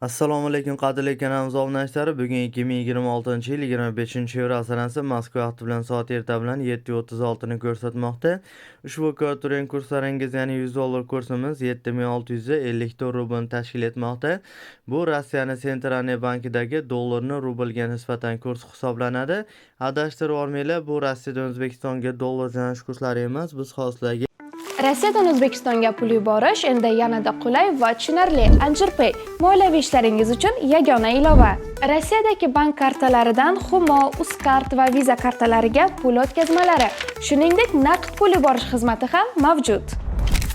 Assalomu alaykum qadrli kanalimiz obunachilari. Bugun 2026-yil 25-iyul sanasi Moskva vaqti bilan soat erta bilan 7:36 ni ko'rsatmoqda. Ushbu ko'rturing kurslaringiz, ya'ni $100 kursimiz 7654 rublni tashkil etmoqda. Bu Rossiyaning Sentralniy bankidagi dollarni rublga nisbatan kurs hisoblanadi. Adashtirib olmanglar, bu Rossiyadan O'zbekistonga dollar jo'natish kurslari emas. Biz hozirgi Rossiyadan O'zbekistonga pul yuborish endi yanada qulay va tushunarli. Anjirpay moliyaviy ishlaringiz uchun yagona ilova. Rossiyadagi bank kartalaridan Humo, Uzkart va Visa kartalariga pul o'tkazmalari, shuningdek naqd pul yuborish xizmati ham mavjud.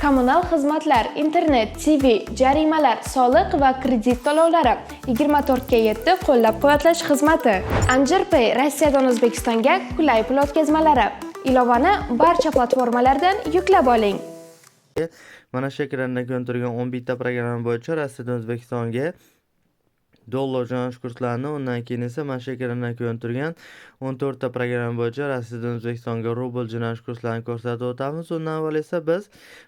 Kommunal xizmatlar, internet, TV, jarimalar, soliq va kredit to'lovlari 24/7 qo'llab-quvvatlash xizmati. Anjirpay Rossiyadan O'zbekistonga qulay pul o'tkazmalari. Ilovani barcha platformalardan yuklab oling. mana shu ekranda ko'rinib turgan 11 ta programma bo'yicha Rossiyadan O'zbekistonga dollar jo'natish kurslarini, undan keyin esa mana shu ekranda ko'rinib turgan 14 ta programma bo'yicha Rossiyadan O'zbekistonga rubl jo'natish kurslarini ko'rsatib o'tamiz. Undan avval esa biz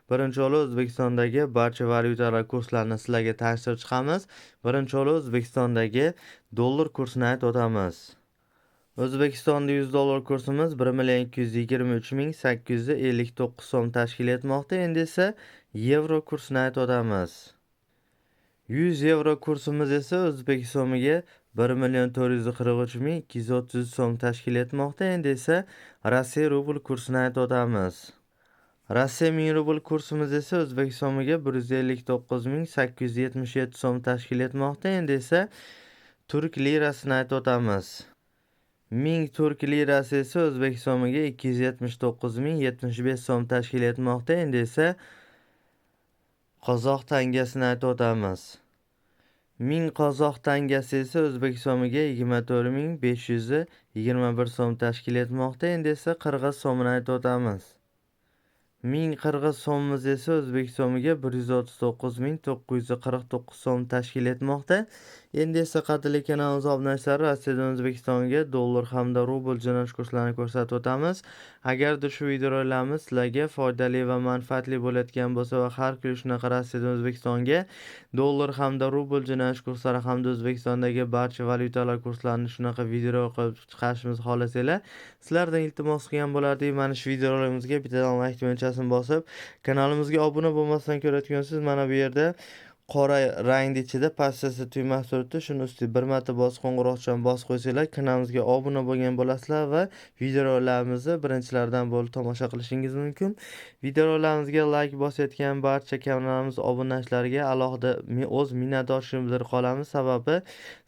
birinchi o'rinli O'zbekistondagi barcha valyutalar kurslarini sizlarga tanishtirib chiqamiz. Birinchi o'rinli O'zbekistondagi dollar kursini aytib o'tamiz. O'zbekistonda $100 kursimiz 1,223,859 so'm tashkil etmoqda. Endi esa yevro kursini aytib o'tamiz. 100 yevro kursimiz esa O'zbek so'miga 1,443,230 so'm tashkil etmoqda. Endi esa Rossiya rubl kursini aytib o'tamiz. Rossiya 1000 rubl kursimiz esa O'zbek so'miga 159,877 so'm tashkil etmoqda. Endi esa turk lirasini aytib o'tamiz. 1000 turk lirasi esa O'zbek so'miga 279,075 so'm tashkil etmoqda. Endi esa qozoq tangasini aytib o'tamiz. 1000 qozoq tangasi esa O'zbek so'miga 24521 so'm tashkil etmoqda. Endi esa qirg'iz so'mini aytib o'tamiz. 1000 qirg'iz so'mimiz esa O'zbek so'miga 139,949 so'm tashkil etmoqda. Endi esa qadrli kanalimiz obunachilari, Rossiyadan O'zbekistonga dollar hamda rubl jo'natish kurslarini ko'rsatib o'tamiz. Agarda shu videolarimiz sizlarga foydali va manfaatli bo'layotgan bo'lsa va har kuni shunaqa Rossiyadan O'zbekistonga dollar hamda rubl jo'natish kurslari hamda O'zbekistondagi barcha valyutalar kurslarini shunaqa video qilib chiqarishimizni xohlasanglar, sizlardan iltimos qilgan bo'lardik. Mana shu videolarimizga bittadan like tugmachasini bosib, kanalimizga obuna bo'lmasdan ko'rayotgansiz, mana bu yerda qora rangning ichida pastda tugmasi turibdi. Shuni ustiga bir marta bosib qo'ng'iroqchani bosib qo'ysanglar, kanalimizga obuna bo'lgan bo'lasizlar va videolarimizni birinchilardan bo'lib tomosha qilishingiz mumkin. Videolarimizga like bosayotgan barcha kanalimiz obunachilariga alohida o'z minnatdorchiligimizni bildirib qolamiz. Sababi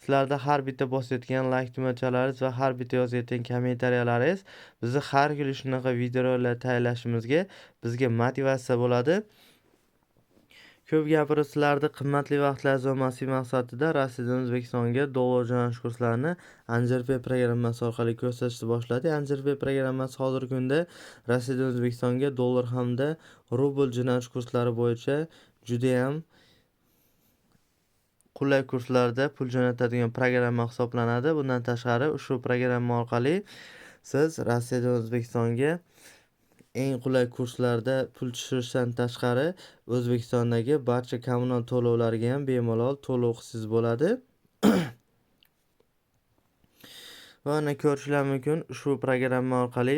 sizlarda har bitta bosayotgan like tugmachalaringiz va har bitta yozayotgan kommentariyalaringiz bizni har kuni shunaqa videolar tayyorlashimizga bizga motivatsiya bo'ladi. Ko'p gapirib sizlarni qimmatli vaqtlaringiz bo'lmasligi maqsadida Rossiyadan O'zbekistonga dollar jo'natish kurslarini Anjirpay programmasi orqali ko'rsatishni boshladik. Anjirpay programmasi hozirgi kunda Rossiyadan O'zbekistonga dollar hamda rubl jo'natish kurslari bo'yicha juda ham qulay kurslarda pul jo'natadigan programma hisoblanadi. Bundan tashqari ushbu programma orqali siz Rossiyadan O'zbekistonga eng qulay kurslarda pul tushirishdan tashqari O'zbekistondagi barcha kommunal to'lovlarga ham bemalol to'lov qilsangiz bo'ladi. Va ana ko'rishlar mumkin, ushbu programma orqali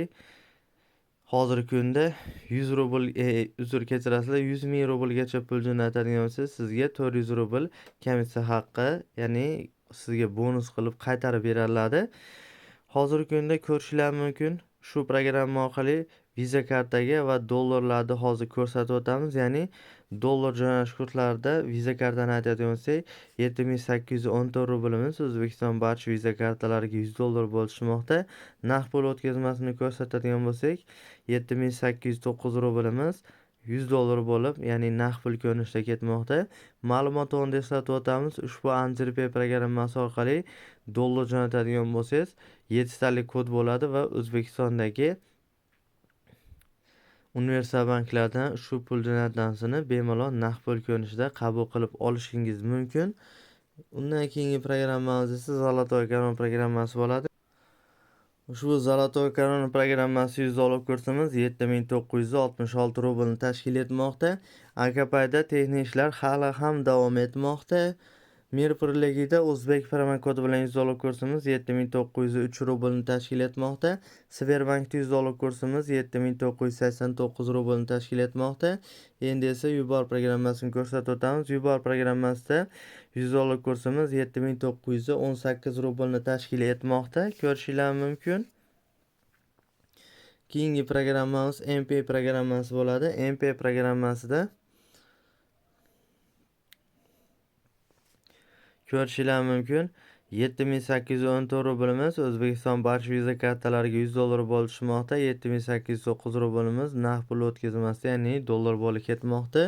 hozirgi kunda 100 rubl uzr kechirasizlar, 100 ming rublgacha pul jo'natadigan bo'lsangiz sizga 400 rubl komissiya haqqi, ya'ni sizga bonus qilib qaytarib beriladi. Hozirgi kunda ko'rishlar mumkin, shu programma orqali Visa kartaga va dollarlarni hozir ko'rsatib o'tamiz. Ya'ni dollar jo'natish kurslarida Visa kartani aytadigan bo'lsak, 7814 rublimiz O'zbekiston barcha Visa kartalariga $100 bo'lib tushmoqda. Naqd pul o'tkazmasini ko'rsatadigan bo'lsak, 7809 rublimiz $100 bo'lib, ya'ni naqd pul ko'rinishida ketmoqda. Ma'lumot o'rnida eslatib o'tamiz, ushbu Anjirpay programmasi orqali dollar jo'natadigan bo'lsangiz 7 talik kod bo'ladi va O'zbekistondagi universal banklardan shu pul jo'natmasini bemalol naqd pul ko'rinishida qabul qilib olishingiz mumkin. Undan keyingi programmamiz esa Zolotoy Karon programmasi bo'ladi. Ushbu Zolotoy Karon programmasi $100 kursimiz 7966 rublni tashkil etmoqda. AKPda texnik ishlar hali ham davom etmoqda. Mirpurligida o'zbek promokodi bilan $100 kursimiz 7903 rublni tashkil etmoqda. Sberbankda $100 kursimiz 7989 rublni tashkil etmoqda. Endi esa Yubor programmasini ko'rsatib o'tamiz. Yubor programmasida $100 kursimiz 7918 rublni tashkil etmoqda. Ko'rishingiz mumkin. Keyingi programmamiz MP programmasi bo'ladi. MP programmasida ko'rishingiz mumkin. 7814 rublimiz O'zbekiston barcha viza kartalariga $100 bo'lib tushmoqda. 7809 rublimiz naqd pul o'tkazmasida, ya'ni dollar bo'lib ketmoqda.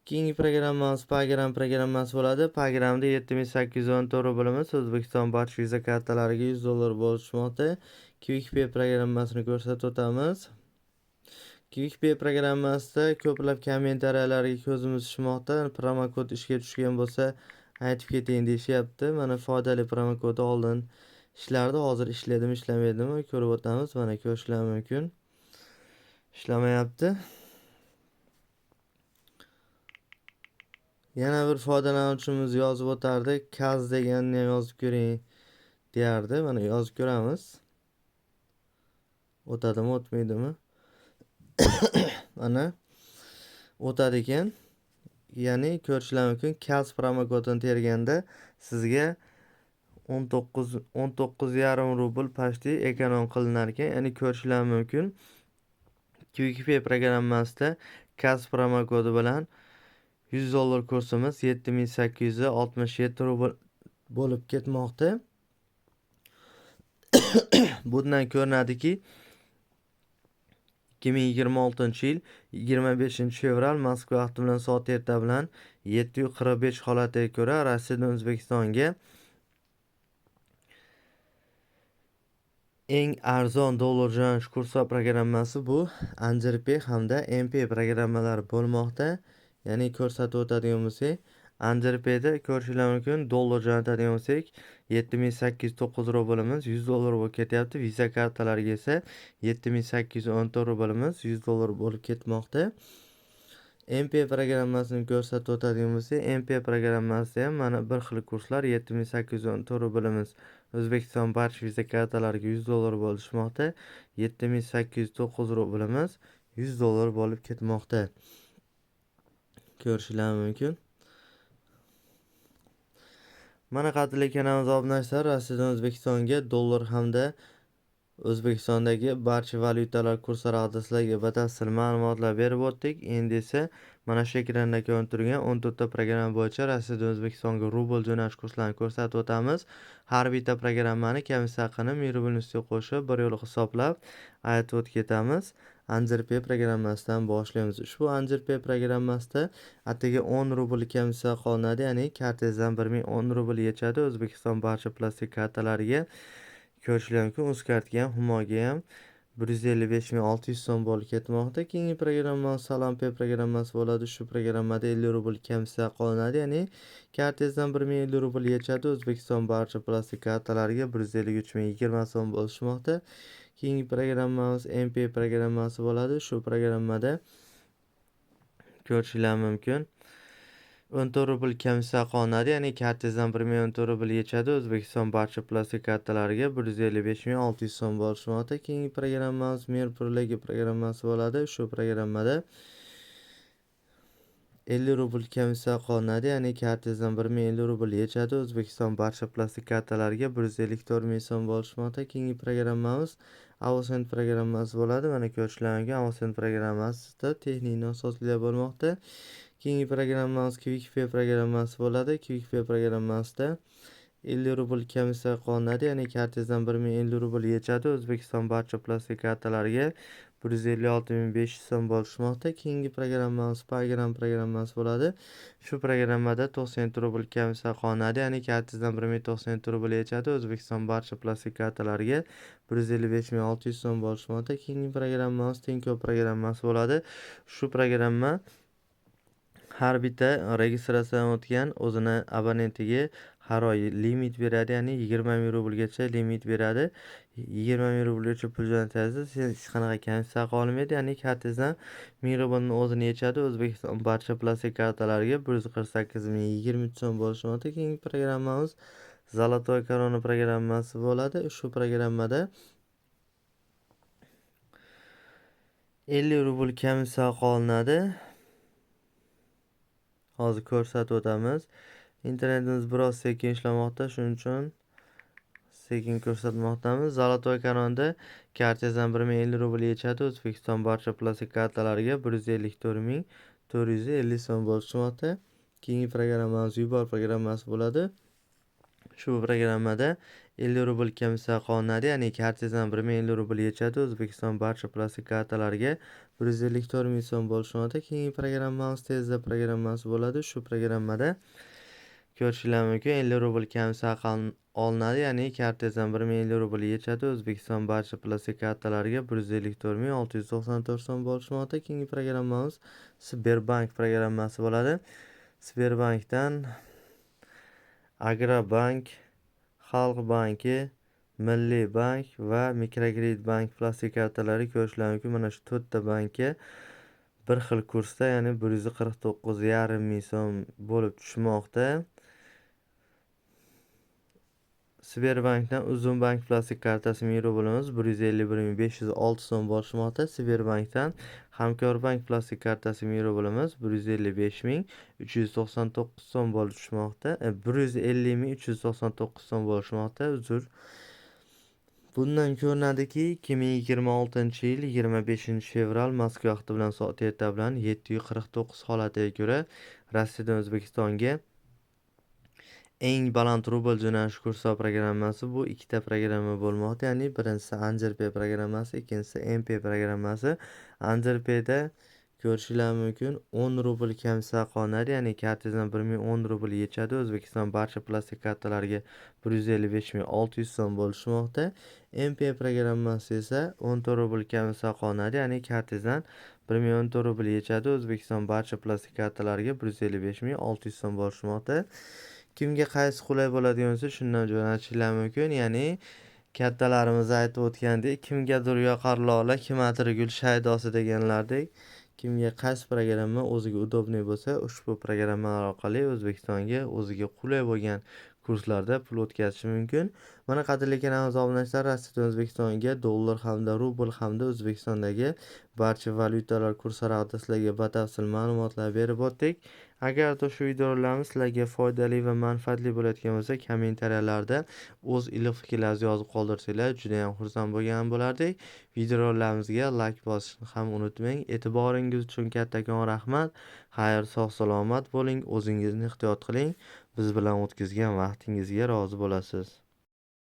Keyingi programmamiz Pagram programmasi bo'ladi. Pagramda 7814 rublimiz O'zbekiston barcha viza kartalariga $100 bo'lib tushmoqda. QuickPay programmasini ko'rsatib o'tamiz. QuickPay programmasida ko'plab kommentariyalarga ko'zimiz tushmoqda. Promokod ishga tushgan bo'lsa aytib ketaylik deyishyapti. Mana foydali promokodi oldin ishlardi, hozir ishladimi, ishlamaydimi ko'rib o'tamiz. Mana ko'rishingiz mumkin. Ishlamayapti. Yana bir foydalanuvchimiz yozib o'tardi. Kaz deganini yozib ko'ring deyardi. Mana yozib ko'ramiz. O'tadimi, o'tmaydimi? Mana o'tadi ekan. Ya'ni ko'rishingiz mumkin, Kaz promokodini terganda sizga 19,5 rubl pashti ekonom qilinar ekan. Ya'ni ko'rishingiz mumkin. QuickPay programmasida Kaz promokodi bilan $100 kursimiz 7867 rubl bo'lib ketmoqda. Bundan ko'rinadiki 2026-yil 25-fevral Moskva vaqti bilan soat erta bilan 7:45 holatiga ko'ra Rossiyadan O'zbekistonga eng arzon dollar jo'natish kursi programmasi bu Anjirpay hamda MP programmalari bo'lmoqda. Ya'ni ko'rsatib o'tadigan bo'lsak, Anjirpayda ko'rishingiz mumkin, dollar jo'natadigan bo'lsak 7809 rublimiz $100 bo'lib ketyapti. Visa kartalariga esa 7814 rublimiz $100 bo'lib ketmoqda. MP programmasini ko'rsatib o'tadigan bo'lsak, MP programmasida ham mana bir xil kurslar 7814 rublimiz O'zbekiston barcha viza kartalariga $100 bo'lib tushmoqda. 7809 rublimiz $100 bo'lib ketmoqda. Ko'rishingiz mumkin. Mana qadrli kanalimiz obunachilari, Rossiyadan O'zbekistonga dollar hamda O'zbekistondagi barcha valyutalar kurslari haqida sizlarga batafsil ma'lumotlar berib o'tdik. Endi esa mana shu ekranda ko'rinib turgan 14 ta programma bo'yicha Rossiyadan O'zbekistonga rubl jo'natish kurslarini ko'rsatib o'tamiz. Har bitta programmani komissiya haqini Mirubl ustiga qo'shib bir yo'l hisoblab aytib o'tib ketamiz. Anjirpay programmasidan boshlaymiz. Ushbu Anjirpay programmasida atigi 10 rubl komissiya qolinadi, ya'ni kartangizdan 1010 rubl yechadi. O'zbekiston barcha plastik kartalariga ko'rishingiz mumkin. Uzkartga ham, Humoga ham 155.600 so'm bo'lib ketmoqda. Keyingi programmamiz Salompay programmasi bo'ladi. Shu programmada 50 rubl komissiya qolinadi, ya'ni kartangizdan 1050 rubl yechadi. O'zbekiston barcha plastik kartalariga 153.020 so'm bo'lishmoqda. Keyingi programmamiz MP programmasi bo'ladi. Shu programmada ko'rishingiz mumkin, 14 rubl komissiya qolinadi, ya'ni kartangizdan 1014 rubl yechadi. O'zbekiston barcha plastik kartalariga 155.600 so'm bo'lishmoqda. Keyingi programmamiz Mirpurligi programmasi bo'ladi. Shu programmada 50 rubl komissiya qolinadi, ya'ni kartangizdan 1050 rubl yechadi. O'zbekiston barcha plastik kartalariga 154.000 so'm bo'lishmoqda. Keyingi programmamiz Avosend programmasi bo'ladi. Mana ko'rishingiz mumkin, Avosend programmasida texnik nosozliklar bo'lmoqda. Keyingi programmamiz QuickPay programmasi bo'ladi. QuickPay programmasida 50 rubl komissiya qolinadi, ya'ni kartangizdan 1050 rubl yechadi. O'zbekiston barcha plastik kartalariga 156.500 so'm bo'lishmoqda. Keyingi programmamiz Pagram programmasi bo'ladi. Shu programmada 97 rubl komissiya qolinadi, ya'ni kartangizdan 1097 rubl yechadi. O'zbekiston barcha plastik kartalariga 155.600 so'm bo'lishmoqda. Keyingi programmamiz Tinkoff programmasi bo'ladi. Shu programma har bitta registratsiyadan o'tgan o'zini abonentiga har oy limit beradi, ya'ni 20 ming rublgacha limit beradi. 20 ming rublgacha pul jo'natasiz, hech qanaqa komissiya qolmaydi, ya'ni kartangizdan 1000 rublni o'zini yechadi. O'zbekiston barcha plastik kartalariga 148 020 so'm bo'lishi mumkin. Keyingi programmamiz Zolotoy korona programmasi bo'ladi. Shu programmada 50 rubl komissiya qolinadi. Hozir ko'rsatib o'tamiz. Internetimiz biroz sekin ishlamoqda, shuning uchun sekin ko'rsatmoqdamiz. Zolotoy kanonda kartangizdan 1050 rubl yechadi. O'zbekiston barcha plastik kartalariga 154 450 so'm bo'lishi mumkin. Keyingi programmamiz Yubor programmasi bo'ladi. Shu programmada 50 rubl komissiya qolinadi, ya'ni kartangizdan 1050 rubl yechadi. O'zbekiston barcha plastik kartalariga 154 ming so'm bo'lishi mumkin. Keyingi programmamiz Tezda programmasi bo'ladi. Shu programmada ko'rishingiz mumkin 50 rubl komissiya olinadi, ya'ni kartangizdan 1050 rubl yechadi. O'zbekiston barcha plastik kartalariga 154 ming 694 so'm bo'lishi mumkin. Keyingi programmamiz Sberbank programmasi bo'ladi. Sberbankdan Agrobank, Xalq banki, Milliy bank va Mikrokredit bank plastik kartalari ko'rishingiz mumkin. Mana shu 4 ta bankka bir xil kursda, ya'ni 149,5 ming so'm bo'lib tushmoqda. Sberbankdan Uzun bank plastik kartasi 1000 rublimiz 151,506 so'm bo'lishi mumkin. Sberbankdan Hamkorbank plastik kartasi 1000 rublimiz 155,399 so'm bo'lib tushmoqda. 150,399 so'm bo'lishi mumkin. Uzr. Bundan ko'rinadiki, 2026-yil 25-fevral Moskva vaqti bilan soat 7 bilan 749 holatiga ko'ra Rossiyadan O'zbekistonga eng baland rubl jo'natish kursi programmasi bu ikkita programma bo'lmoqda. Ya'ni birinchisi Anjirpay programmasi, ikkinchisi MP programmasi. Anjirpayda ko'rishingiz mumkin 10 rubl komissiya qolinadi, ya'ni kartangizdan 1010 rubl yechadi. O'zbekiston barcha plastik kartalariga 155,600 so'm bo'lishi mumkin. MP programmasi esa 14 rubl komissiya qolinadi, ya'ni kartangizdan 1014 rubl yechadi. O'zbekiston barcha plastik kartalariga 155,600 so'm bo'lishi mumkin. Kimga qaysi qulay bo'ladigan bo'lsa, shundan jo'natishingiz mumkin. Ya'ni kattalarimiz aytib o'tgandek, kimgadir yoqar lola, kimgadir gul shaydosi deganlardek, kimga qaysi programma o'ziga udobniy bo'lsa, ushbu programmalar orqali O'zbekistonga o'ziga qulay bo'lgan kurslarda pul o'tkazishi mumkin. Mana qadrli kanalimiz obunachilar, Rossiyadan O'zbekistonga dollar hamda rubl hamda O'zbekistondagi barcha valyutalar kurslari haqida sizlarga batafsil ma'lumotlar berib o'tdik. Agar shu videolarimiz sizlarga foydali va manfaatli bo'layotgan bo'lsa, kommentariyalarda o'z iliq fikrlaringizni yozib qoldirsanglar juda ham xursand bo'lgan bo'lardik. Videolarimizga like bosishni ham unutmang. E'tiboringiz uchun kattakon rahmat. Xayr, sog' salomat bo'ling, o'zingizni ehtiyot qiling. Biz bilan o'tkazgan vaqtingizga rozi bo'lasiz.